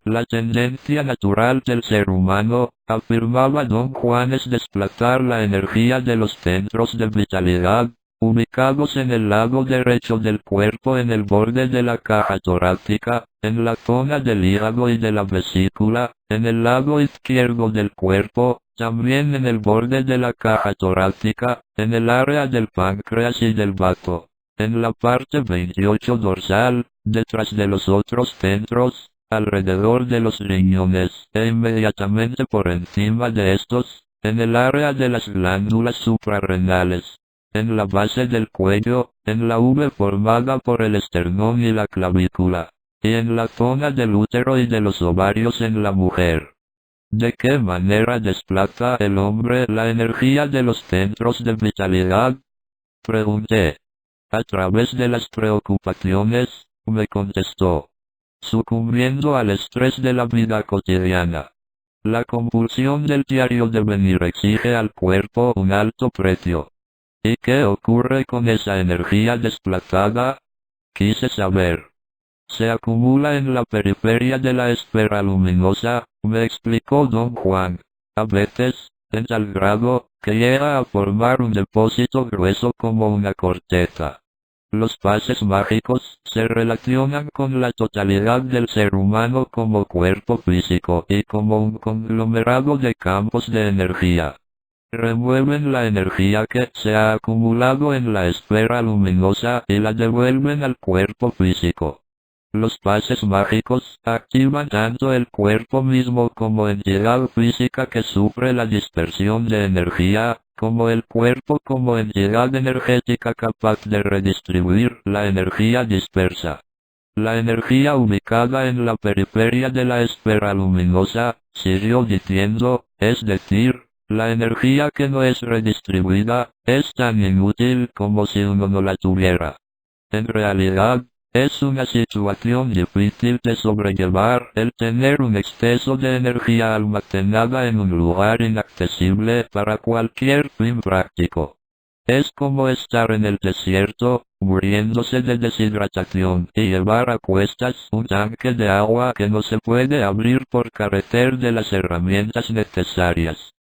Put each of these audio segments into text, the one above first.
La tendencia natural del ser humano, afirmaba Don Juan, es desplazar la energía de los centros de vitalidad, ubicados en el lado derecho del cuerpo en el borde de la caja torácica, en la zona del hígado y de la vesícula, en el lado izquierdo del cuerpo, también en el borde de la caja torácica, en el área del páncreas y del bazo, en la parte 28 dorsal, detrás de los otros centros, alrededor de los riñones, e inmediatamente por encima de estos, en el área de las glándulas suprarrenales, en la base del cuello, en la V formada por el esternón y la clavícula, y en la zona del útero y de los ovarios en la mujer. ¿De qué manera desplaza el hombre la energía de los centros de vitalidad? Pregunté. A través de las preocupaciones, me contestó. Sucumbiendo al estrés de la vida cotidiana. La compulsión del diario devenir exige al cuerpo un alto precio. ¿Y qué ocurre con esa energía desplazada? Quise saber. Se acumula en la periferia de la esfera luminosa, me explicó Don Juan. A veces, en tal grado, que llega a formar un depósito grueso como una corteza. Los pases mágicos se relacionan con la totalidad del ser humano como cuerpo físico y como un conglomerado de campos de energía. Remueven la energía que se ha acumulado en la esfera luminosa y la devuelven al cuerpo físico. Los pases mágicos activan tanto el cuerpo mismo como entidad física que sufre la dispersión de energía, como el cuerpo como entidad energética capaz de redistribuir la energía dispersa. La energía ubicada en la periferia de la esfera luminosa, siguió diciendo, es decir, la energía que no es redistribuida, es tan inútil como si uno no la tuviera. En realidad, es una situación difícil de sobrellevar el tener un exceso de energía almacenada en un lugar inaccesible para cualquier fin práctico. Es como estar en el desierto, muriéndose de deshidratación y llevar a cuestas un tanque de agua que no se puede abrir por carecer de las herramientas necesarias.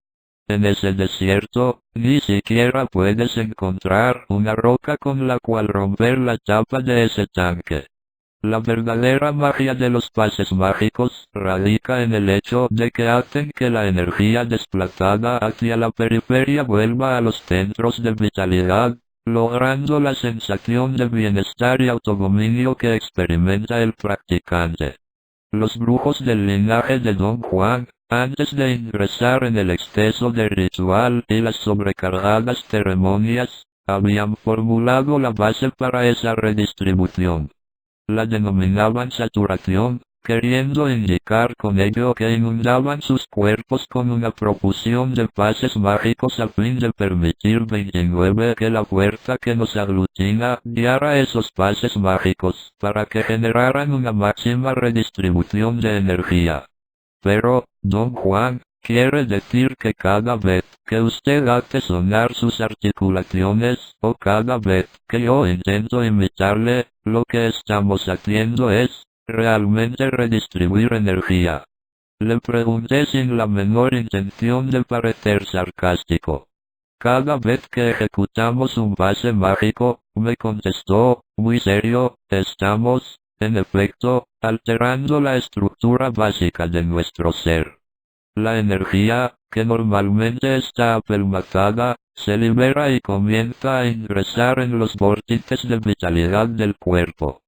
En ese desierto, ni siquiera puedes encontrar una roca con la cual romper la tapa de ese tanque. La verdadera magia de los pases mágicos radica en el hecho de que hacen que la energía desplazada hacia la periferia vuelva a los centros de vitalidad, logrando la sensación de bienestar y autodominio que experimenta el practicante. Los brujos del linaje de Don Juan, antes de ingresar en el exceso de ritual y las sobrecargadas ceremonias, habían formulado la base para esa redistribución. La denominaban saturación, queriendo indicar con ello que inundaban sus cuerpos con una profusión de pases mágicos a fin de permitir 29 que la fuerza que nos aglutina guiara esos pases mágicos para que generaran una máxima redistribución de energía. Pero, Don Juan, quiere decir que cada vez que usted hace sonar sus articulaciones, o cada vez que yo intento imitarle, lo que estamos haciendo es, realmente redistribuir energía. Le pregunté sin la menor intención de parecer sarcástico. Cada vez que ejecutamos un pase mágico, me contestó, muy serio, estamos, en efecto, alterando la estructura básica de nuestro ser. La energía, que normalmente está apelmazada, se libera y comienza a ingresar en los vórtices de vitalidad del cuerpo.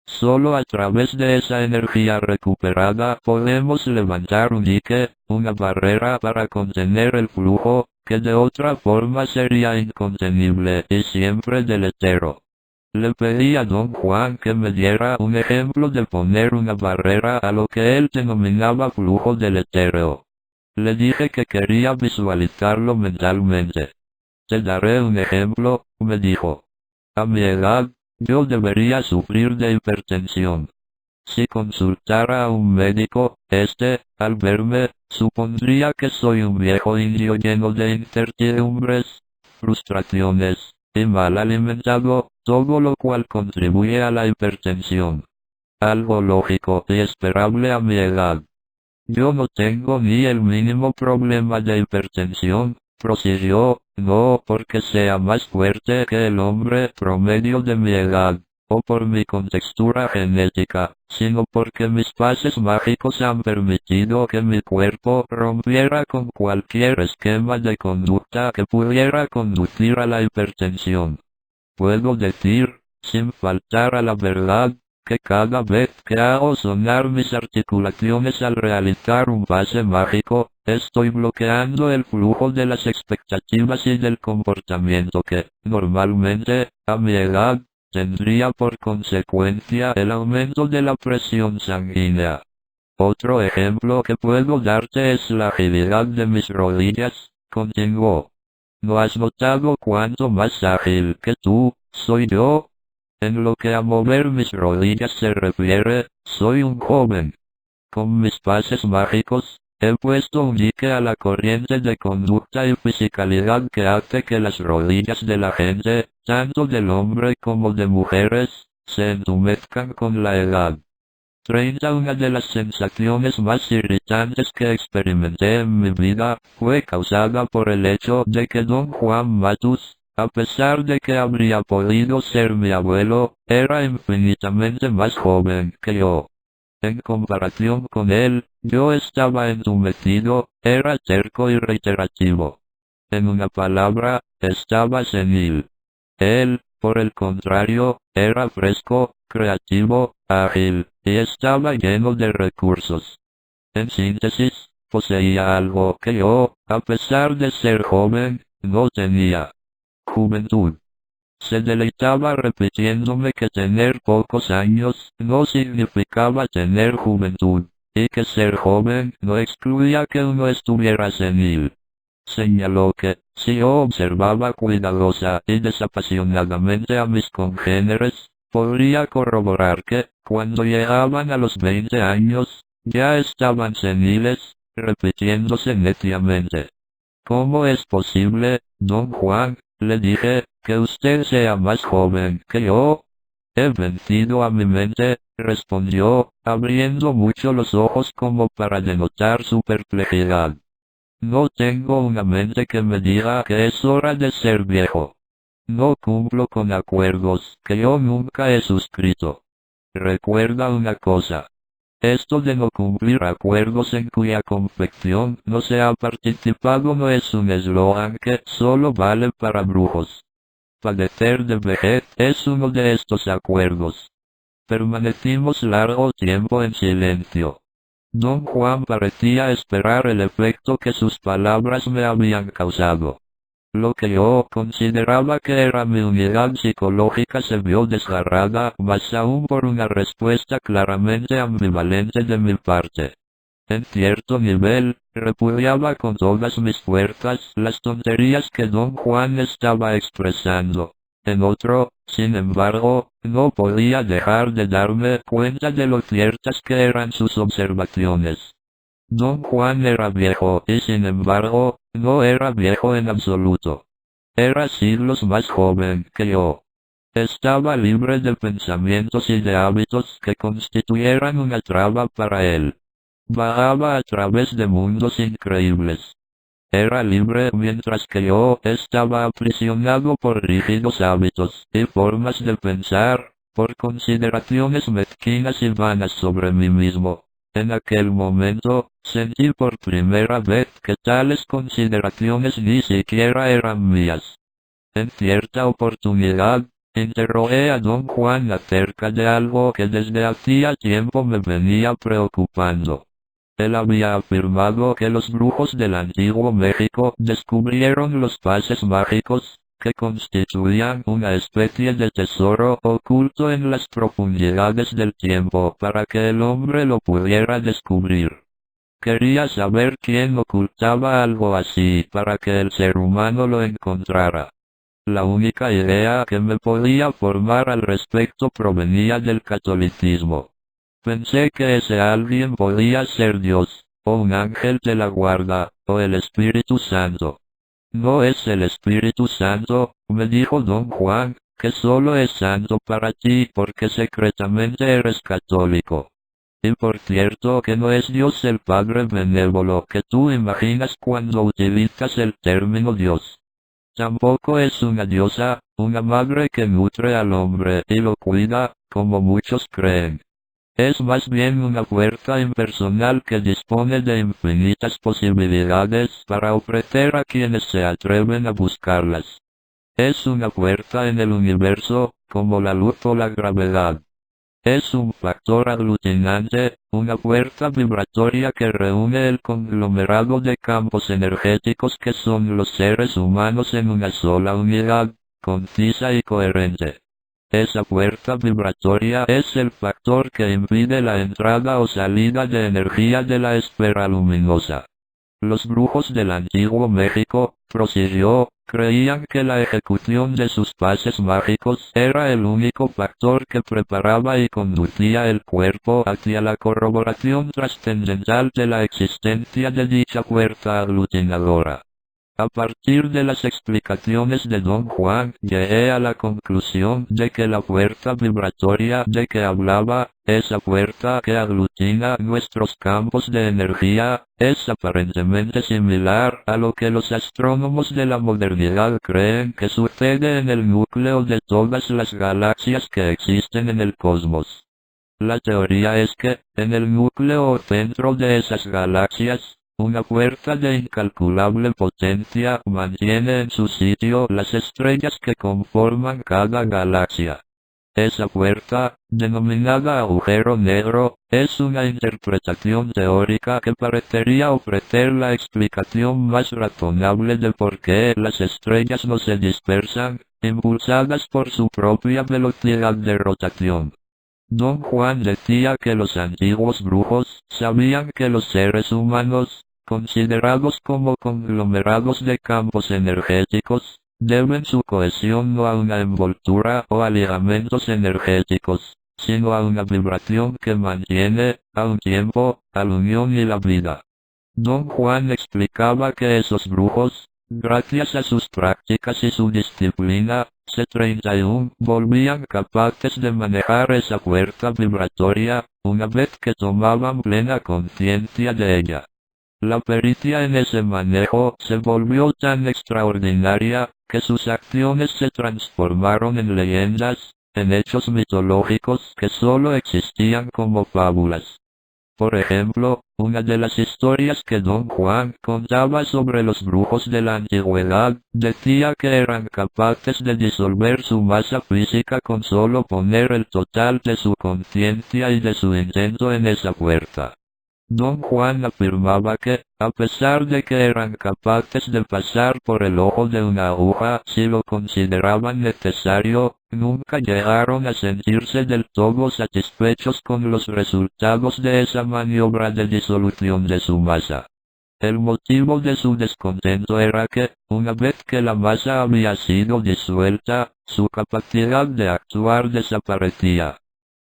Solo a través de esa energía recuperada podemos levantar un dique, una barrera para contener el flujo, que de otra forma sería incontenible y siempre deletero. Le pedí a Don Juan que me diera un ejemplo de poner una barrera a lo que él denominaba flujo deletéreo. Le dije que quería visualizarlo mentalmente. Te daré un ejemplo, me dijo. A mi edad, yo debería sufrir de hipertensión. Si consultara a un médico, al verme, supondría que soy un viejo indio lleno de incertidumbres, frustraciones, y mal alimentado, todo lo cual contribuye a la hipertensión. Algo lógico y esperable a mi edad. Yo no tengo ni el mínimo problema de hipertensión, prosiguió, no porque sea más fuerte que el hombre promedio de mi edad, o por mi contextura genética, sino porque mis pases mágicos han permitido que mi cuerpo rompiera con cualquier esquema de conducta que pudiera conducir a la hipertensión. Puedo decir, sin faltar a la verdad, que cada vez que hago sonar mis articulaciones al realizar un pase mágico, estoy bloqueando el flujo de las expectativas y del comportamiento que, normalmente, a mi edad, tendría por consecuencia el aumento de la presión sanguínea. Otro ejemplo que puedo darte es la agilidad de mis rodillas, continuó. ¿No has notado cuánto más ágil que tú soy yo? En lo que a mover mis rodillas se refiere, soy un joven. Con mis pases mágicos, he puesto un dique a la corriente de conducta y fisicalidad que hace que las rodillas de la gente, tanto del hombre como de mujeres, se entumezcan con la edad. Una de las sensaciones más irritantes que experimenté en mi vida fue causada por el hecho de que don Juan Matus, a pesar de que habría podido ser mi abuelo, era infinitamente más joven que yo. En comparación con él, yo estaba entumecido, era terco y reiterativo. En una palabra, estaba senil. Él, por el contrario, era fresco, creativo, ágil, y estaba lleno de recursos. En síntesis, poseía algo que yo, a pesar de ser joven, no tenía. Juventud. Se deleitaba repitiéndome que tener pocos años no significaba tener juventud, y que ser joven no excluía que uno estuviera senil. Señaló que, si yo observaba cuidadosa y desapasionadamente a mis congéneres, podría corroborar que, cuando llegaban a los 20 años, ya estaban seniles, repitiéndose neciamente. ¿Cómo es posible, don Juan, le dije, que usted sea más joven que yo? He vencido a mi mente, respondió, abriendo mucho los ojos como para denotar su perplejidad. No tengo una mente que me diga que es hora de ser viejo. No cumplo con acuerdos que yo nunca he suscrito. Recuerda una cosa. Esto de no cumplir acuerdos en cuya confección no se ha participado no es un eslogan que solo vale para brujos. Padecer de vejez es uno de estos acuerdos. Permanecimos largo tiempo en silencio. Don Juan parecía esperar el efecto que sus palabras me habían causado. Lo que yo consideraba que era mi unidad psicológica se vio desgarrada, más aún por una respuesta claramente ambivalente de mi parte. En cierto nivel, repudiaba con todas mis fuerzas las tonterías que don Juan estaba expresando. En otro, sin embargo, no podía dejar de darme cuenta de lo ciertas que eran sus observaciones. Don Juan era viejo y sin embargo, no era viejo en absoluto. Era siglos más joven que yo. Estaba libre de pensamientos y de hábitos que constituyeran una traba para él. Vagaba a través de mundos increíbles. Era libre mientras que yo estaba aprisionado por rígidos hábitos y formas de pensar, por consideraciones mezquinas y vanas sobre mí mismo. En aquel momento, sentí por primera vez que tales consideraciones ni siquiera eran mías. En cierta oportunidad, interrogué a don Juan acerca de algo que desde hacía tiempo me venía preocupando. Él había afirmado que los brujos del antiguo México descubrieron los pases mágicos, que constituían una especie de tesoro oculto en las profundidades del tiempo para que el hombre lo pudiera descubrir. Quería saber quién ocultaba algo así para que el ser humano lo encontrara. La única idea que me podía formar al respecto provenía del catolicismo. Pensé que ese alguien podía ser Dios, o un ángel de la guarda, o el Espíritu Santo. No es el Espíritu Santo, me dijo don Juan, que solo es santo para ti porque secretamente eres católico. Y por cierto que no es Dios el Padre benévolo que tú imaginas cuando utilizas el término Dios. Tampoco es una diosa, una madre que nutre al hombre y lo cuida, como muchos creen. Es más bien una fuerza impersonal que dispone de infinitas posibilidades para ofrecer a quienes se atreven a buscarlas. Es una fuerza en el universo, como la luz o la gravedad. Es un factor aglutinante, una fuerza vibratoria que reúne el conglomerado de campos energéticos que son los seres humanos en una sola unidad, concisa y coherente. Esa fuerza vibratoria es el factor que impide la entrada o salida de energía de la esfera luminosa. Los brujos del antiguo México, prosiguió, creían que la ejecución de sus pases mágicos era el único factor que preparaba y conducía el cuerpo hacia la corroboración trascendental de la existencia de dicha fuerza aglutinadora. A partir de las explicaciones de Don Juan, llegué a la conclusión de que la fuerza vibratoria de que hablaba, esa fuerza que aglutina nuestros campos de energía, es aparentemente similar a lo que los astrónomos de la modernidad creen que sucede en el núcleo de todas las galaxias que existen en el cosmos. La teoría es que, en el núcleo o centro de esas galaxias, una fuerza de incalculable potencia mantiene en su sitio las estrellas que conforman cada galaxia. Esa fuerza, denominada agujero negro, es una interpretación teórica que parecería ofrecer la explicación más razonable de por qué las estrellas no se dispersan, impulsadas por su propia velocidad de rotación. Don Juan decía que los antiguos brujos sabían que los seres humanos, considerados como conglomerados de campos energéticos, deben su cohesión no a una envoltura o a ligamentos energéticos, sino a una vibración que mantiene, a un tiempo, a la unión y la vida. Don Juan explicaba que esos brujos, gracias a sus prácticas y su disciplina, C31 volvían capaces de manejar esa fuerza vibratoria, una vez que tomaban plena conciencia de ella. La pericia en ese manejo se volvió tan extraordinaria, que sus acciones se transformaron en leyendas, en hechos mitológicos que solo existían como fábulas. Por ejemplo, una de las historias que Don Juan contaba sobre los brujos de la antigüedad, decía que eran capaces de disolver su masa física con solo poner el total de su conciencia y de su intento en esa fuerza. Don Juan afirmaba que, a pesar de que eran capaces de pasar por el ojo de una aguja si lo consideraban necesario, nunca llegaron a sentirse del todo satisfechos con los resultados de esa maniobra de disolución de su masa. El motivo de su descontento era que, una vez que la masa había sido disuelta, su capacidad de actuar desaparecía.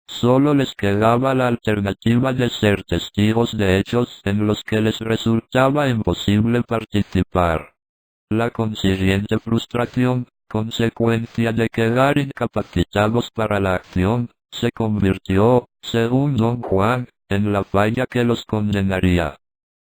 Solo les quedaba la alternativa de ser testigos de hechos en los que les resultaba imposible participar. La consiguiente frustración, consecuencia de quedar incapacitados para la acción, se convirtió, según Don Juan, en la falla que los condenaría.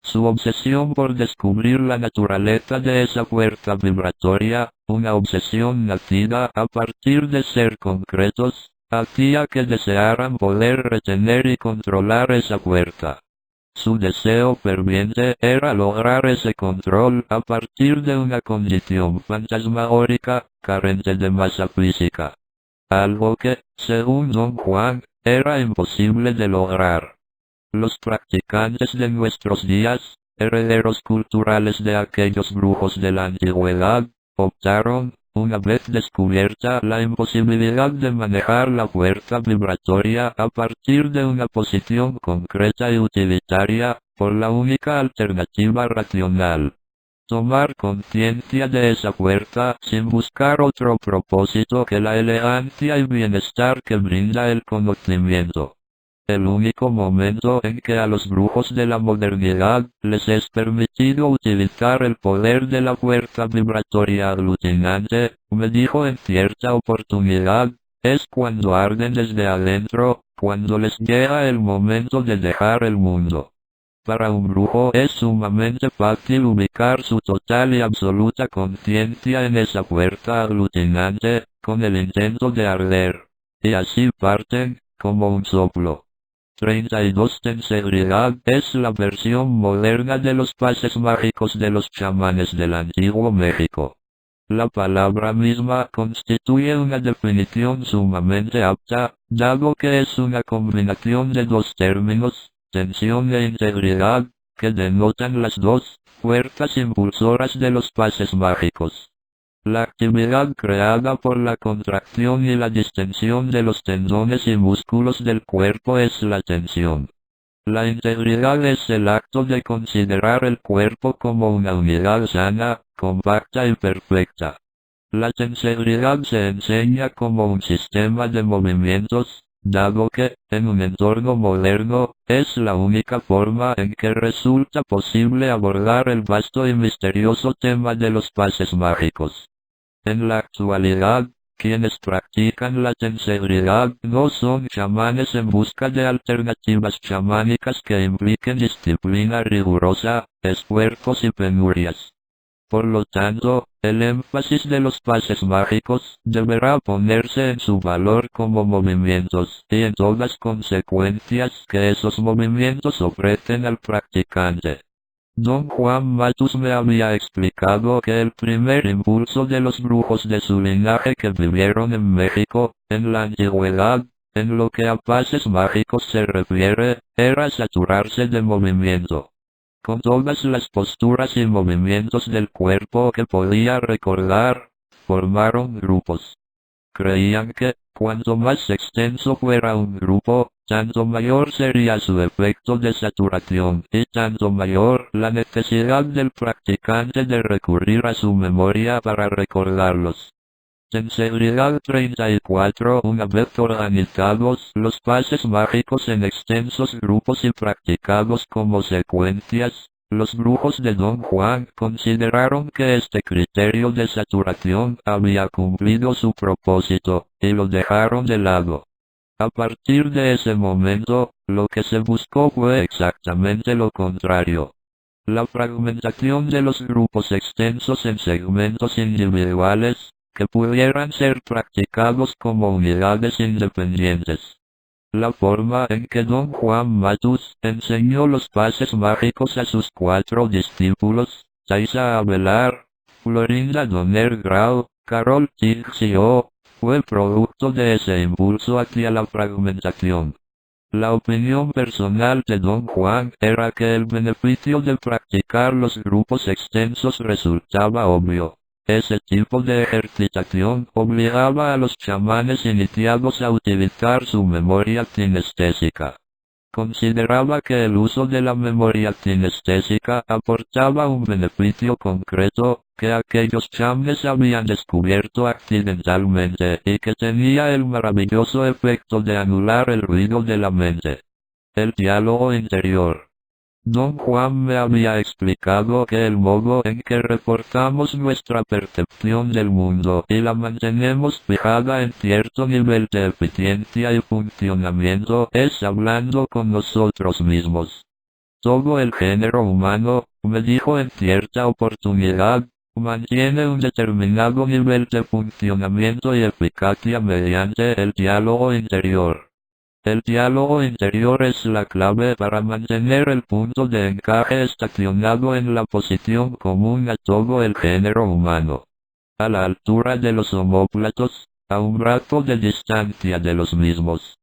Su obsesión por descubrir la naturaleza de esa fuerza vibratoria, una obsesión nacida a partir de ser concretos, hacía que desearan poder retener y controlar esa fuerza. Su deseo ferviente era lograr ese control a partir de una condición fantasmagórica, carente de masa física. Algo que, según Don Juan, era imposible de lograr. Los practicantes de nuestros días, herederos culturales de aquellos brujos de la antigüedad, optaron, una vez descubierta la imposibilidad de manejar la fuerza vibratoria a partir de una posición concreta y utilitaria, por la única alternativa racional. Tomar conciencia de esa fuerza sin buscar otro propósito que la elegancia y bienestar que brinda el conocimiento. El único momento en que a los brujos de la modernidad les es permitido utilizar el poder de la fuerza vibratoria aglutinante, me dijo en cierta oportunidad, es cuando arden desde adentro, cuando les llega el momento de dejar el mundo. Para un brujo es sumamente fácil ubicar su total y absoluta conciencia en esa puerta aglutinante, con el intento de arder. Y así parten, como un soplo. 32. Tensegriyat es la versión moderna de los pases mágicos de los chamanes del antiguo México. La palabra misma constituye una definición sumamente apta, dado que es una combinación de dos términos, tensión e integridad, que denotan las dos fuerzas impulsoras de los pases mágicos. La actividad creada por la contracción y la distensión de los tendones y músculos del cuerpo es la tensión. La integridad es el acto de considerar el cuerpo como una unidad sana, compacta y perfecta. La tensegridad se enseña como un sistema de movimientos, dado que, en un entorno moderno, es la única forma en que resulta posible abordar el vasto y misterioso tema de los pases mágicos. En la actualidad, quienes practican la tensegridad no son chamanes en busca de alternativas chamánicas que impliquen disciplina rigurosa, esfuerzos y penurias. Por lo tanto, el énfasis de los pases mágicos deberá ponerse en su valor como movimientos y en todas las consecuencias que esos movimientos ofrecen al practicante. Don Juan Matus me había explicado que el primer impulso de los brujos de su linaje que vivieron en México, en la antigüedad, en lo que a pases mágicos se refiere, era saturarse de movimiento. Con todas las posturas y movimientos del cuerpo que podía recordar, formaron grupos. Creían que, cuanto más extenso fuera un grupo, tanto mayor sería su efecto de saturación y tanto mayor la necesidad del practicante de recurrir a su memoria para recordarlos. Tensegriyat 34. Una vez organizados los pases mágicos en extensos grupos y practicados como secuencias, los brujos de Don Juan consideraron que este criterio de saturación había cumplido su propósito, y lo dejaron de lado. A partir de ese momento, lo que se buscó fue exactamente lo contrario. La fragmentación de los grupos extensos en segmentos individuales, que pudieran ser practicados como unidades independientes. La forma en que Don Juan Matus enseñó los pases mágicos a sus 4 discípulos, Taisa Avelar, Florinda Donner Grau, Carol Tigcio, fue producto de ese impulso hacia la fragmentación. La opinión personal de Don Juan era que el beneficio de practicar los grupos extensos resultaba obvio. Ese tipo de ejercitación obligaba a los chamanes iniciados a utilizar su memoria kinestésica. Consideraba que el uso de la memoria kinestésica aportaba un beneficio concreto, que aquellos chamanes habían descubierto accidentalmente y que tenía el maravilloso efecto de anular el ruido de la mente. El diálogo interior. Don Juan me había explicado que el modo en que reportamos nuestra percepción del mundo y la mantenemos fijada en cierto nivel de eficiencia y funcionamiento es hablando con nosotros mismos. Todo el género humano, me dijo en cierta oportunidad, mantiene un determinado nivel de funcionamiento y eficacia mediante el diálogo interior. El diálogo interior es la clave para mantener el punto de encaje estacionado en la posición común a todo el género humano. A la altura de los omóplatos, a un brazo de distancia de los mismos.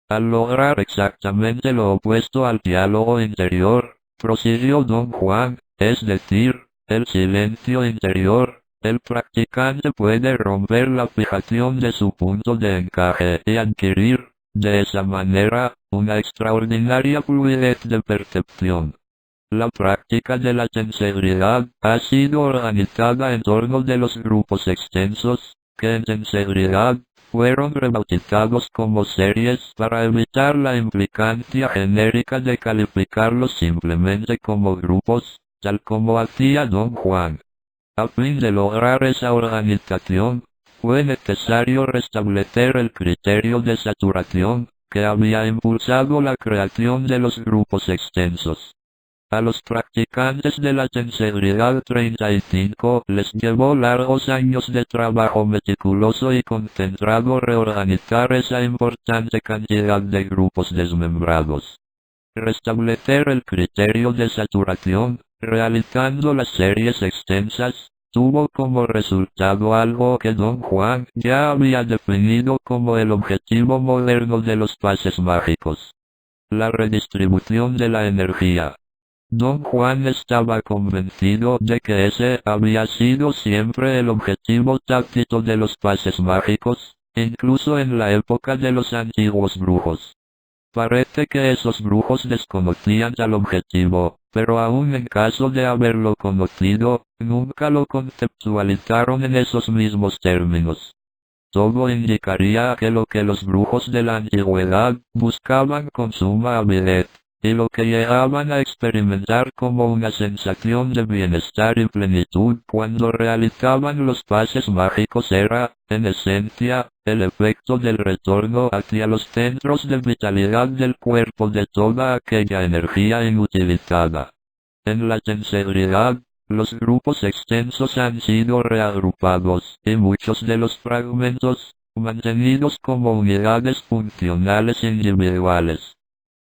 Al lograr exactamente lo opuesto al diálogo interior, prosiguió Don Juan, es decir, el silencio interior, el practicante puede romper la fijación de su punto de encaje y adquirir, de esa manera, una extraordinaria fluidez de percepción. La práctica de la tensegridad ha sido organizada en torno de los grupos extensos, que en tensegridad fueron rebautizados como series para evitar la implicancia genérica de calificarlos simplemente como grupos, tal como hacía Don Juan. A fin de lograr esa organización, fue necesario restablecer el criterio de saturación, que había impulsado la creación de los grupos extensos. A los practicantes de la Tensegridad 35 les llevó largos años de trabajo meticuloso y concentrado reorganizar esa importante cantidad de grupos desmembrados. Restablecer el criterio de saturación, realizando las series extensas, tuvo como resultado algo que Don Juan ya había definido como el objetivo moderno de los pases mágicos: la redistribución de la energía. Don Juan estaba convencido de que ese había sido siempre el objetivo tácito de los pases mágicos, incluso en la época de los antiguos brujos. Parece que esos brujos desconocían tal objetivo, pero aun en caso de haberlo conocido, nunca lo conceptualizaron en esos mismos términos. Todo indicaría que lo que los brujos de la antigüedad buscaban con suma avidez, y lo que llegaban a experimentar como una sensación de bienestar y plenitud cuando realizaban los pases mágicos era, en esencia, el efecto del retorno hacia los centros de vitalidad del cuerpo de toda aquella energía inutilizada. En la Tensegridad, los grupos extensos han sido reagrupados, y muchos de los fragmentos, mantenidos como unidades funcionales individuales.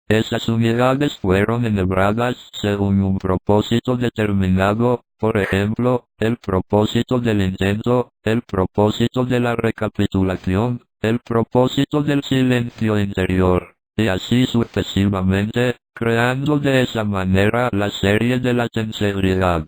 Esas unidades fueron enhebradas según un propósito determinado, por ejemplo, el propósito del intento, el propósito de la recapitulación, el propósito del silencio interior, y así sucesivamente, creando de esa manera la serie de la Tensegridad.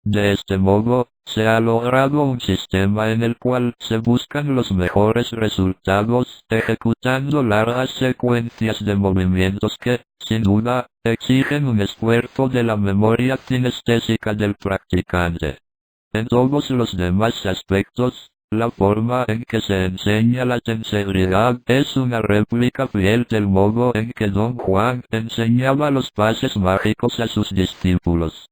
De este modo, se ha logrado un sistema en el cual se buscan los mejores resultados, ejecutando largas secuencias de movimientos que, sin duda, exigen un esfuerzo de la memoria kinestésica del practicante. En todos los demás aspectos, la forma en que se enseña la Tensegridad es una réplica fiel del modo en que Don Juan enseñaba los pases mágicos a sus discípulos.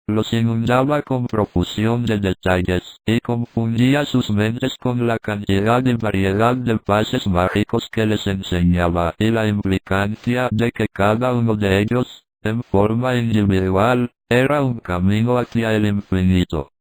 Los inundaba con profusión de detalles, y confundía sus mentes con la cantidad y variedad de pases mágicos que les enseñaba y la implicancia de que cada uno de ellos, en forma individual, era un camino hacia el infinito.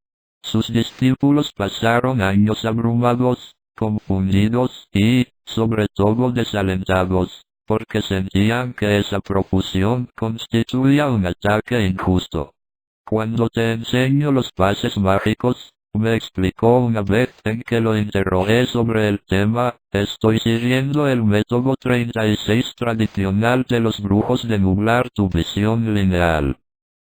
Sus discípulos pasaron años abrumados, confundidos y, sobre todo, desalentados, porque sentían que esa profusión constituía un ataque injusto. Cuando te enseño los pases mágicos, me explicó una vez en que lo interrogué sobre el tema, estoy siguiendo el método 36 tradicional de los brujos de nublar tu visión lineal.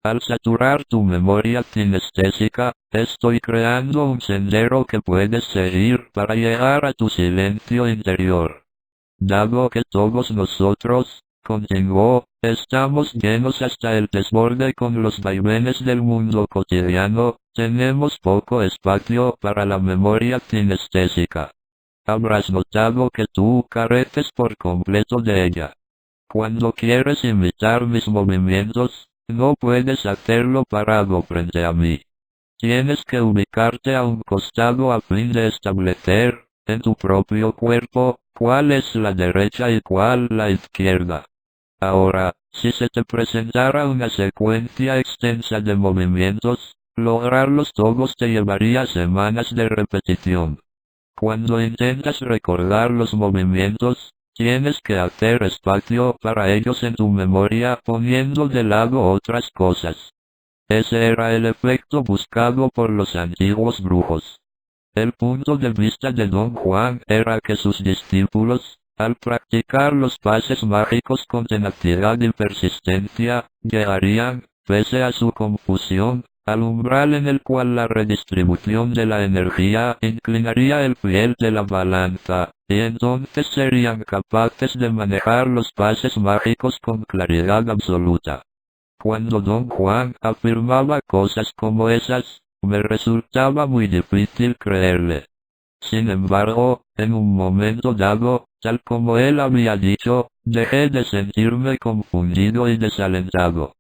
Al saturar tu memoria kinestésica, estoy creando un sendero que puedes seguir para llegar a tu silencio interior. Dado que todos nosotros, continuó, estamos llenos hasta el desborde con los vaivenes del mundo cotidiano, tenemos poco espacio para la memoria kinestésica. Habrás notado que tú careces por completo de ella. Cuando quieres imitar mis movimientos, no puedes hacerlo parado frente a mí. Tienes que ubicarte a un costado a fin de establecer, en tu propio cuerpo, cuál es la derecha y cuál la izquierda. Ahora, si se te presentara una secuencia extensa de movimientos, lograrlos todos te llevaría semanas de repetición. Cuando intentas recordar los movimientos, tienes que hacer espacio para ellos en tu memoria poniendo de lado otras cosas. Ese era el efecto buscado por los antiguos brujos. El punto de vista de Don Juan era que sus discípulos, al practicar los pases mágicos con tenacidad y persistencia, llegarían, pese a su confusión, al umbral en el cual la redistribución de la energía inclinaría el fiel de la balanza, y entonces serían capaces de manejar los pases mágicos con claridad absoluta. Cuando Don Juan afirmaba cosas como esas, me resultaba muy difícil creerle. Sin embargo, en un momento dado, tal como él había dicho, dejé de sentirme confundido y desalentado.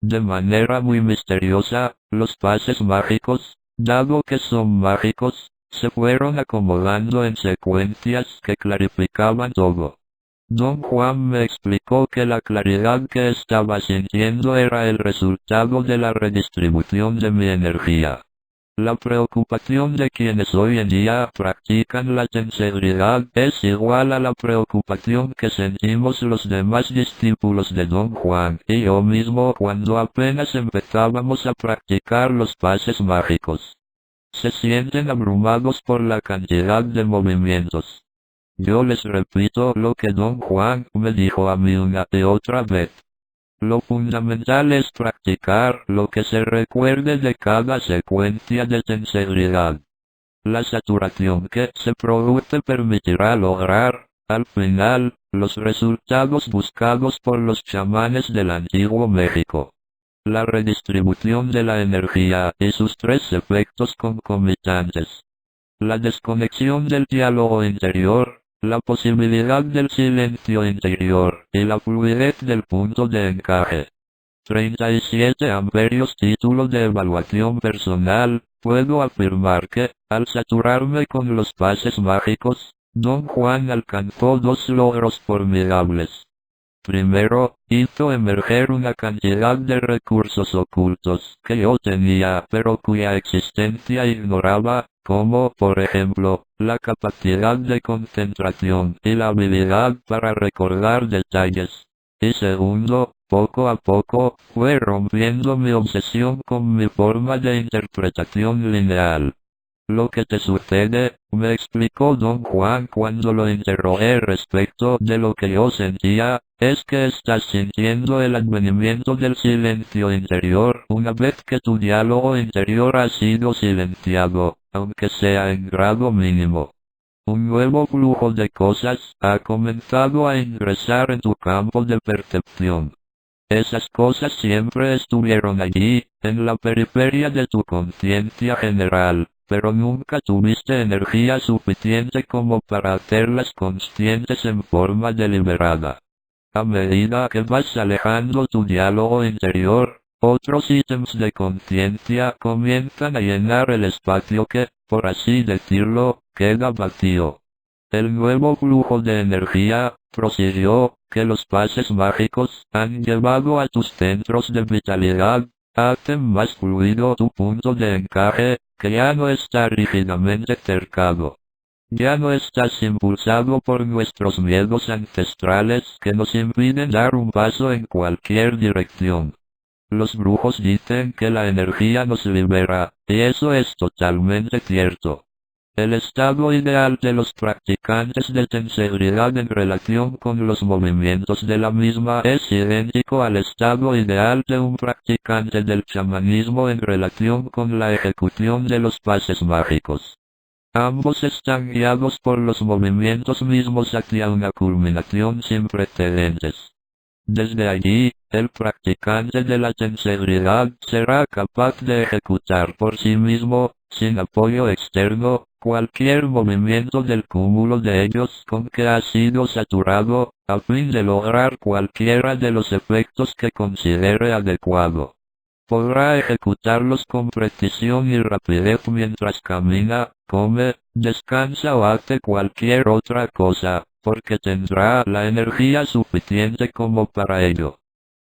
De manera muy misteriosa, los pases mágicos, dado que son mágicos, se fueron acomodando en secuencias que clarificaban todo. Don Juan me explicó que la claridad que estaba sintiendo era el resultado de la redistribución de mi energía. La preocupación de quienes hoy en día practican la sinceridad es igual a la preocupación que sentimos los demás discípulos de Don Juan y yo mismo cuando apenas empezábamos a practicar los pases mágicos. Se sienten abrumados por la cantidad de movimientos. Yo les repito lo que Don Juan me dijo a mí una y otra vez. Lo fundamental es practicar lo que se recuerde de cada secuencia de sinceridad. La saturación que se produce permitirá lograr, al final, los resultados buscados por los chamanes del antiguo México. La redistribución de la energía y sus tres efectos concomitantes. La desconexión del diálogo interior, la posibilidad del silencio interior y la fluidez del punto de encaje. 37 amperios. Título de evaluación personal. Puedo afirmar que, al saturarme con los pases mágicos, Don Juan alcanzó dos logros formidables. Primero, hizo emerger una cantidad de recursos ocultos que yo tenía pero cuya existencia ignoraba, como, por ejemplo, la capacidad de concentración y la habilidad para recordar detalles. Y segundo, poco a poco, fue rompiendo mi obsesión con mi forma de interpretación lineal. Lo que te sucede, me explicó Don Juan cuando lo interrogué respecto de lo que yo sentía, es que estás sintiendo el advenimiento del silencio interior una vez que tu diálogo interior ha sido silenciado, aunque sea en grado mínimo. Un nuevo flujo de cosas ha comenzado a ingresar en tu campo de percepción. Esas cosas siempre estuvieron allí, en la periferia de tu conciencia general, pero nunca tuviste energía suficiente como para hacerlas conscientes en forma deliberada. A medida que vas alejando tu diálogo interior, otros ítems de conciencia comienzan a llenar el espacio que, por así decirlo, queda vacío. El nuevo flujo de energía, prosiguió, que los pases mágicos han llevado a tus centros de vitalidad, hacen más fluido tu punto de encaje, que ya no está rígidamente cercado. Ya no estás impulsado por nuestros miedos ancestrales que nos impiden dar un paso en cualquier dirección. Los brujos dicen que la energía nos libera, y eso es totalmente cierto. El estado ideal de los practicantes de sinceridad en relación con los movimientos de la misma es idéntico al estado ideal de un practicante del chamanismo en relación con la ejecución de los pases mágicos. Ambos están guiados por los movimientos mismos hacia una culminación sin precedentes. Desde allí, el practicante de la sinceridad será capaz de ejecutar por sí mismo, sin apoyo externo, cualquier movimiento del cúmulo de ellos con que ha sido saturado, a fin de lograr cualquiera de los efectos que considere adecuado. Podrá ejecutarlos con precisión y rapidez mientras camina, come, descansa o hace cualquier otra cosa, porque tendrá la energía suficiente como para ello.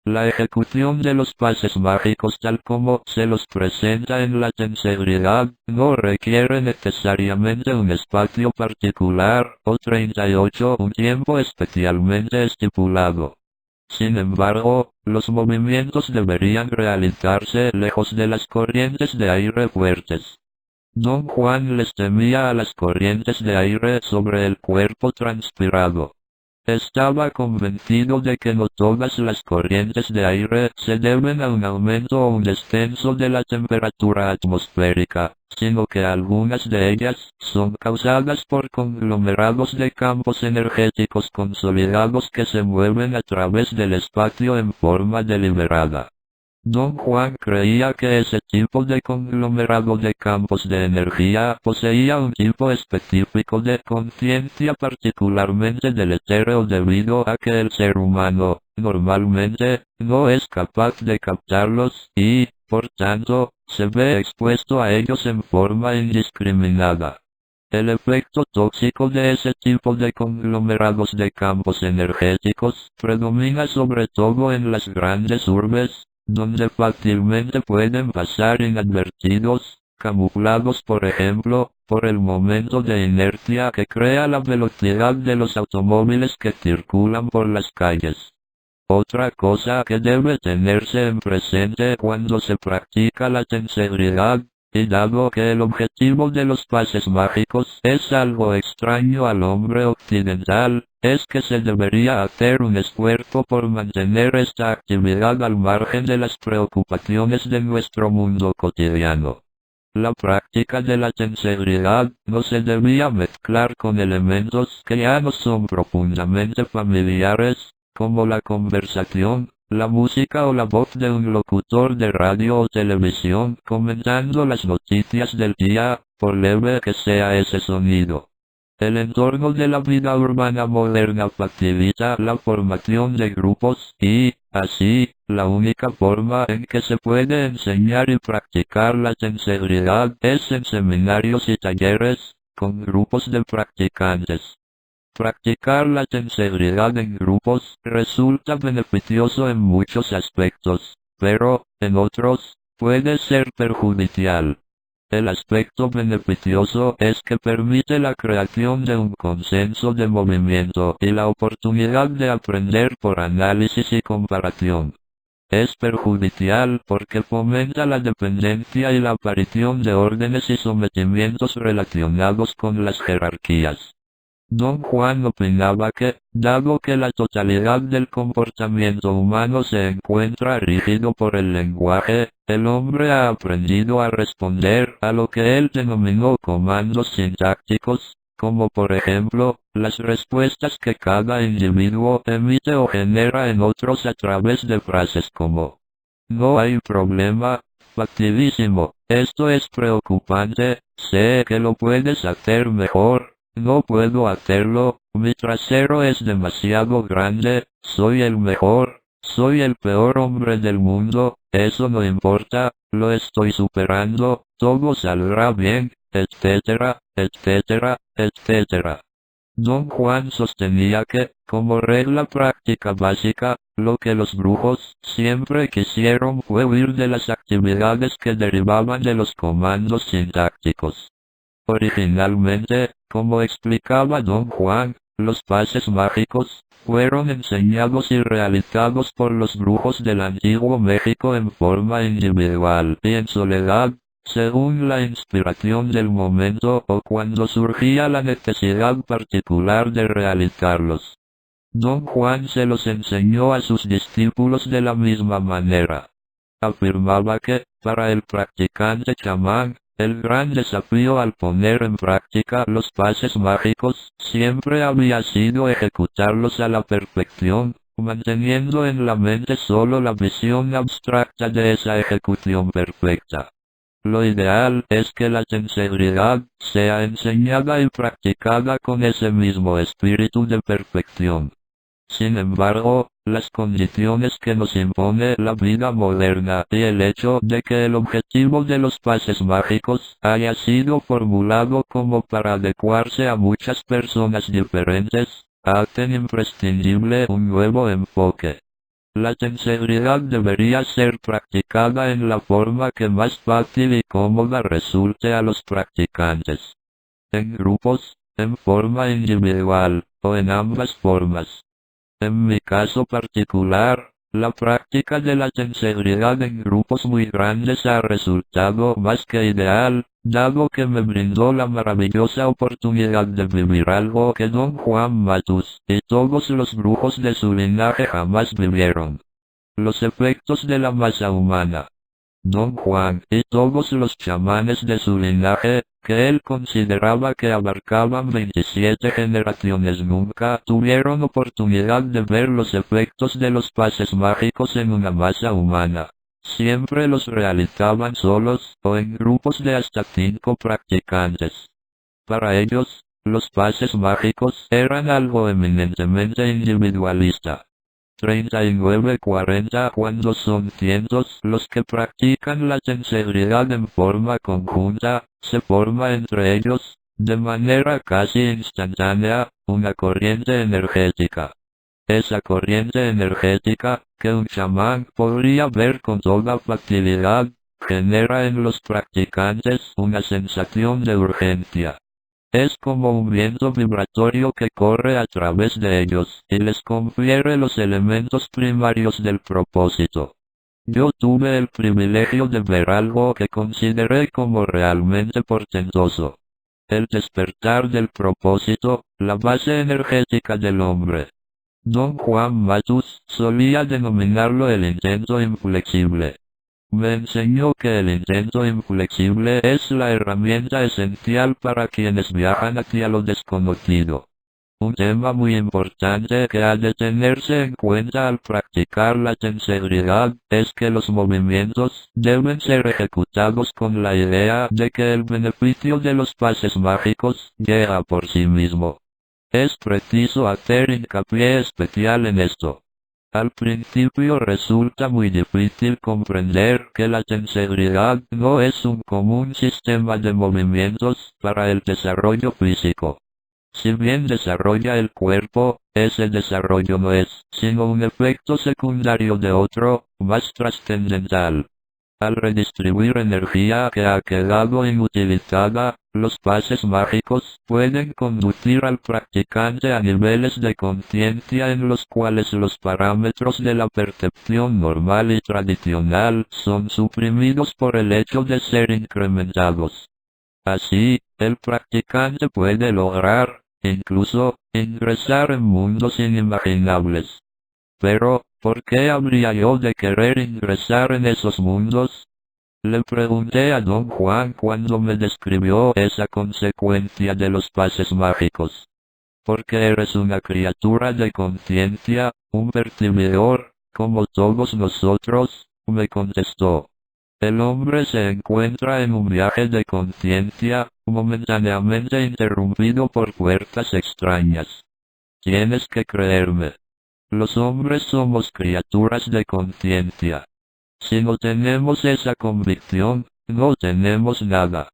La ejecución de los pases mágicos tal como se los presenta en la sinceridad, no requiere necesariamente un espacio particular, o 38, un tiempo especialmente estipulado. Sin embargo, los movimientos deberían realizarse lejos de las corrientes de aire fuertes. Don Juan les temía a las corrientes de aire sobre el cuerpo transpirado. Estaba convencido de que no todas las corrientes de aire se deben a un aumento o un descenso de la temperatura atmosférica, sino que algunas de ellas son causadas por conglomerados de campos energéticos consolidados que se mueven a través del espacio en forma deliberada. Don Juan creía que ese tipo de conglomerado de campos de energía poseía un tipo específico de conciencia particularmente deletéreo debido a que el ser humano, normalmente, no es capaz de captarlos y, por tanto, se ve expuesto a ellos en forma indiscriminada. El efecto tóxico de ese tipo de conglomerados de campos energéticos predomina sobre todo en las grandes urbes, donde fácilmente pueden pasar inadvertidos, camuflados por ejemplo, por el momento de inercia que crea la velocidad de los automóviles que circulan por las calles. Otra cosa que debe tenerse en presente cuando se practica la tensegridad, y dado que el objetivo de los pases mágicos es algo extraño al hombre occidental, es que se debería hacer un esfuerzo por mantener esta actividad al margen de las preocupaciones de nuestro mundo cotidiano. La práctica de la tensegridad no se debía mezclar con elementos que ya no son profundamente familiares, como la conversación, la música o la voz de un locutor de radio o televisión comentando las noticias del día, por leve que sea ese sonido. El entorno de la vida urbana moderna facilita la formación de grupos y, así, la única forma en que se puede enseñar y practicar la tensegridad es en seminarios y talleres, con grupos de practicantes. Practicar la tensegridad en grupos resulta beneficioso en muchos aspectos, pero, en otros, puede ser perjudicial. El aspecto beneficioso es que permite la creación de un consenso de movimiento y la oportunidad de aprender por análisis y comparación. Es perjudicial porque fomenta la dependencia y la aparición de órdenes y sometimientos relacionados con las jerarquías. Don Juan opinaba que, dado que la totalidad del comportamiento humano se encuentra rígido por el lenguaje, el hombre ha aprendido a responder a lo que él denominó comandos sintácticos, como por ejemplo, las respuestas que cada individuo emite o genera en otros a través de frases como: no hay problema, facilísimo, esto es preocupante, sé que lo puedes hacer mejor. No puedo hacerlo, mi trasero es demasiado grande, soy el mejor, soy el peor hombre del mundo, eso no importa, lo estoy superando, todo saldrá bien, etcétera, etcétera, etcétera. Don Juan sostenía que, como regla práctica básica, lo que los brujos siempre quisieron fue huir de las actividades que derivaban de los comandos sintácticos. Originalmente, como explicaba Don Juan, los pases mágicos fueron enseñados y realizados por los brujos del antiguo México en forma individual y en soledad, según la inspiración del momento o cuando surgía la necesidad particular de realizarlos. Don Juan se los enseñó a sus discípulos de la misma manera. Afirmaba que, para el practicante chamán, el gran desafío al poner en práctica los pases mágicos siempre había sido ejecutarlos a la perfección, manteniendo en la mente solo la visión abstracta de esa ejecución perfecta. Lo ideal es que la tensegridad sea enseñada y practicada con ese mismo espíritu de perfección. Sin embargo, las condiciones que nos impone la vida moderna y el hecho de que el objetivo de los pases mágicos haya sido formulado como para adecuarse a muchas personas diferentes, hacen imprescindible un nuevo enfoque. La tensegridad debería ser practicada en la forma que más fácil y cómoda resulte a los practicantes. En grupos, en forma individual, o en ambas formas. En mi caso particular, la práctica de la tensegridad en grupos muy grandes ha resultado más que ideal, dado que me brindó la maravillosa oportunidad de vivir algo que Don Juan Matus y todos los brujos de su linaje jamás vivieron. Los efectos de la masa humana. Don Juan y todos los chamanes de su linaje, que él consideraba que abarcaban 27 generaciones, nunca tuvieron oportunidad de ver los efectos de los pases mágicos en una masa humana. Siempre los realizaban solos o en grupos de hasta 5 practicantes. Para ellos, los pases mágicos eran algo eminentemente individualista. 39-40 cuando son cientos los que practican la tensegridad en forma conjunta, se forma entre ellos, de manera casi instantánea, una corriente energética. Esa corriente energética, que un chamán podría ver con toda facilidad, genera en los practicantes una sensación de urgencia. Es como un viento vibratorio que corre a través de ellos y les confiere los elementos primarios del propósito. Yo tuve el privilegio de ver algo que consideré como realmente portentoso. El despertar del propósito, la base energética del hombre. Don Juan Matus solía denominarlo el intento inflexible. Me enseñó que el intento inflexible es la herramienta esencial para quienes viajan hacia lo desconocido. Un tema muy importante que ha de tenerse en cuenta al practicar la tensegridad es que los movimientos deben ser ejecutados con la idea de que el beneficio de los pases mágicos llega por sí mismo. Es preciso hacer hincapié especial en esto. Al principio resulta muy difícil comprender que la tensegridad no es un común sistema de movimientos para el desarrollo físico. Si bien desarrolla el cuerpo, ese desarrollo no es, sino un efecto secundario de otro, más trascendental. Al redistribuir energía que ha quedado inutilizada, los pases mágicos pueden conducir al practicante a niveles de conciencia en los cuales los parámetros de la percepción normal y tradicional son suprimidos por el hecho de ser incrementados. Así, el practicante puede lograr, incluso, ingresar en mundos inimaginables. Pero, ¿por qué habría yo de querer ingresar en esos mundos? Le pregunté a Don Juan cuando me describió esa consecuencia de los pases mágicos. Porque eres una criatura de conciencia, un percibidor, como todos nosotros, me contestó. El hombre se encuentra en un viaje de conciencia, momentáneamente interrumpido por fuerzas extrañas. Tienes que creerme. Los hombres somos criaturas de conciencia. Si no tenemos esa convicción, no tenemos nada.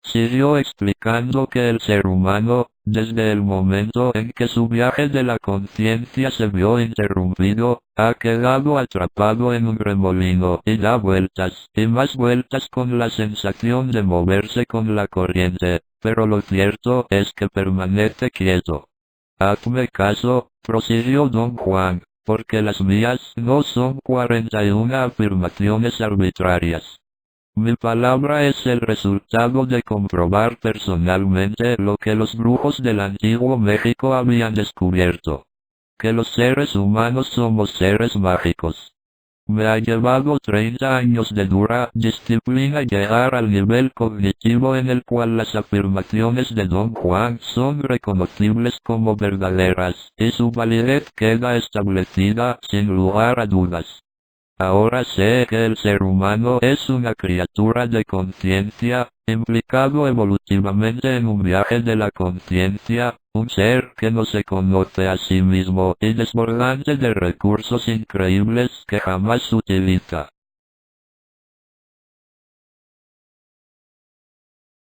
Siguió explicando que el ser humano, desde el momento en que su viaje de la conciencia se vio interrumpido, ha quedado atrapado en un remolino y da vueltas y más vueltas con la sensación de moverse con la corriente, pero lo cierto es que permanece quieto. Hazme caso, prosiguió Don Juan, porque las mías no son 41 afirmaciones arbitrarias. Mi palabra es el resultado de comprobar personalmente lo que los brujos del antiguo México habían descubierto. Que los seres humanos somos seres mágicos. Me ha llevado 30 años de dura disciplina llegar al nivel cognitivo en el cual las afirmaciones de Don Juan son reconocibles como verdaderas, y su validez queda establecida sin lugar a dudas. Ahora sé que el ser humano es una criatura de conciencia, implicado evolutivamente en un viaje de la conciencia, un ser que no se conoce a sí mismo y desbordante de recursos increíbles que jamás utiliza.